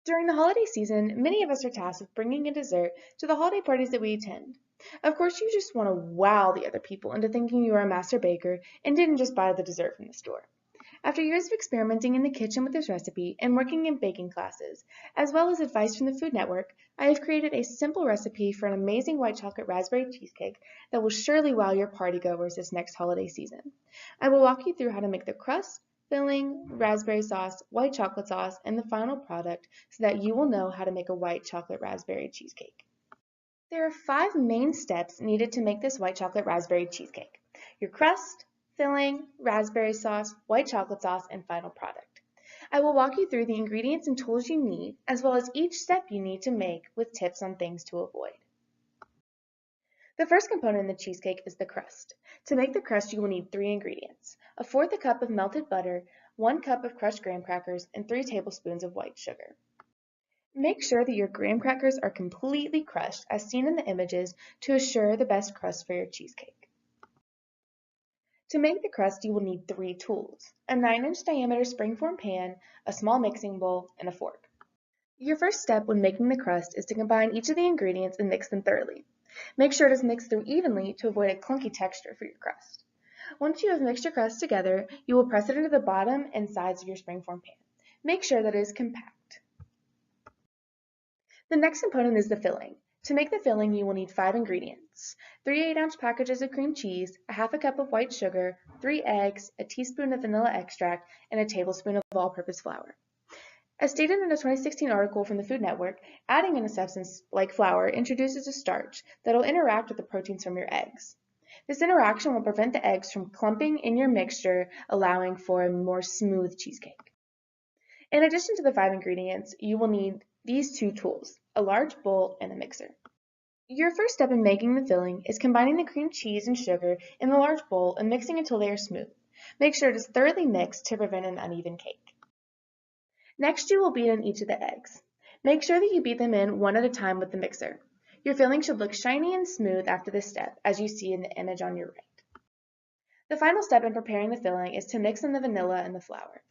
During the holiday season, many of us are tasked with bringing a dessert to the holiday parties that we attend. Of course, you just want to wow the other people into thinking you are a master baker and didn't just buy the dessert from the store. After years of experimenting in the kitchen with this recipe and working in baking classes, as well as advice from the Food Network, I have created a simple recipe for an amazing white chocolate raspberry cheesecake that will surely wow your partygoers this next holiday season. I will walk you through how to make the crust, filling, raspberry sauce, white chocolate sauce, and the final product so that you will know how to make a white chocolate raspberry cheesecake. There are 5 main steps needed to make this white chocolate raspberry cheesecake: your crust, filling, raspberry sauce, white chocolate sauce, and final product. I will walk you through the ingredients and tools you need, as well as each step you need to make with tips on things to avoid. The first component in the cheesecake is the crust. To make the crust, you will need 3 ingredients: a fourth a cup of melted butter, 1 cup of crushed graham crackers, and 3 tablespoons of white sugar. Make sure that your graham crackers are completely crushed as seen in the images to assure the best crust for your cheesecake. To make the crust, you will need 3 tools: a 9-inch diameter springform pan, a small mixing bowl, and a fork. Your first step when making the crust is to combine each of the ingredients and mix them thoroughly. Make sure it is mixed through evenly to avoid a clunky texture for your crust. Once you have mixed your crust together, you will press it into the bottom and sides of your springform pan. Make sure that it is compact. The next component is the filling. To make the filling, you will need 5 ingredients: 3 8-ounce packages of cream cheese, a half a cup of white sugar, 3 eggs, a teaspoon of vanilla extract, and a tablespoon of all-purpose flour. As stated in a 2016 article from the Food Network, adding in a substance like flour introduces a starch that will interact with the proteins from your eggs. This interaction will prevent the eggs from clumping in your mixture, allowing for a more smooth cheesecake. In addition to the 5 ingredients, you will need these 2 tools: a large bowl and a mixer. Your first step in making the filling is combining the cream cheese and sugar in the large bowl and mixing until they are smooth. Make sure it is thoroughly mixed to prevent an uneven cake. Next, you will beat in each of the eggs. Make sure that you beat them in one at a time with the mixer. Your filling should look shiny and smooth after this step, as you see in the image on your right. The final step in preparing the filling is to mix in the vanilla and the flour.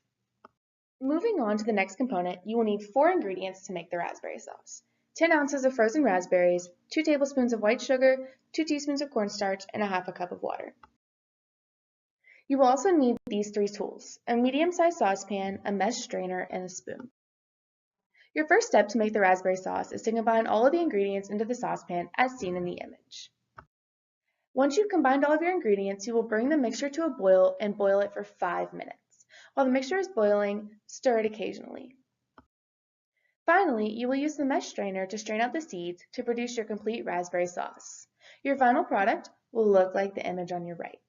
Moving on to the next component, you will need 4 ingredients to make the raspberry sauce: 10 ounces of frozen raspberries, 2 tablespoons of white sugar, 2 teaspoons of cornstarch, and a half a cup of water. You will also need these 3 tools: a medium-sized saucepan, a mesh strainer, and a spoon. Your first step to make the raspberry sauce is to combine all of the ingredients into the saucepan as seen in the image. Once you've combined all of your ingredients, you will bring the mixture to a boil and boil it for 5 minutes. While the mixture is boiling, stir it occasionally. Finally, you will use the mesh strainer to strain out the seeds to produce your complete raspberry sauce. Your final product will look like the image on your right.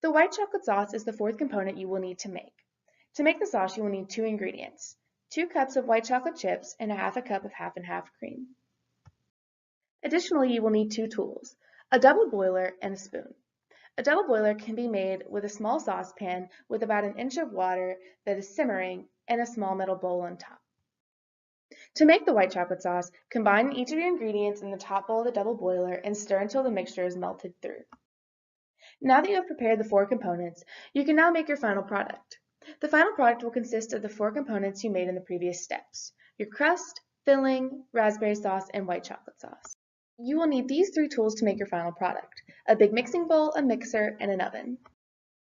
The white chocolate sauce is the 4th component you will need to make. To make the sauce, you will need 2 ingredients: 2 cups of white chocolate chips and a half a cup of half and half cream. Additionally, you will need 2 tools: a double boiler and a spoon. A double boiler can be made with a small saucepan with about an inch of water that is simmering and a small metal bowl on top. To make the white chocolate sauce, combine each of your ingredients in the top bowl of the double boiler and stir until the mixture is melted through. Now that you have prepared the 4 components, you can now make your final product. The final product will consist of the 4 components you made in the previous steps: your crust, filling, raspberry sauce, and white chocolate sauce. You will need these 3 tools to make your final product: a big mixing bowl, a mixer, and an oven.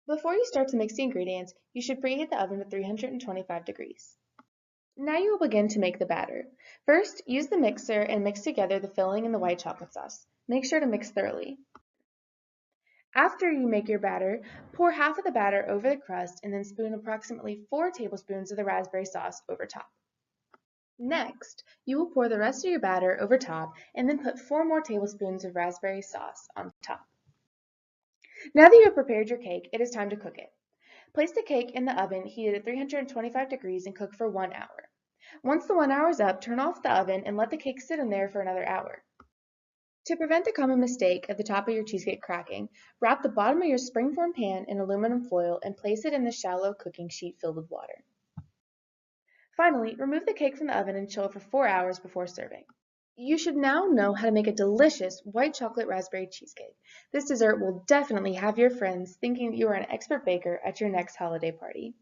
Before you start to mix the ingredients, you should preheat the oven to 325 degrees. Now you will begin to make the batter. First, use the mixer and mix together the filling and the white chocolate sauce. Make sure to mix thoroughly. After you make your batter, pour half of the batter over the crust and then spoon approximately 4 tablespoons of the raspberry sauce over top. Next, you will pour the rest of your batter over top and then put 4 more tablespoons of raspberry sauce on top. Now that you have prepared your cake, it is time to cook it. Place the cake in the oven heated at 325 degrees and cook for 1 hour. Once the 1 hour is up, turn off the oven and let the cake sit in there for another hour. To prevent the common mistake of the top of your cheesecake cracking, wrap the bottom of your springform pan in aluminum foil and place it in the shallow cooking sheet filled with water. Finally, remove the cake from the oven and chill for 4 hours before serving. You should now know how to make a delicious white chocolate raspberry cheesecake. This dessert will definitely have your friends thinking that you are an expert baker at your next holiday party.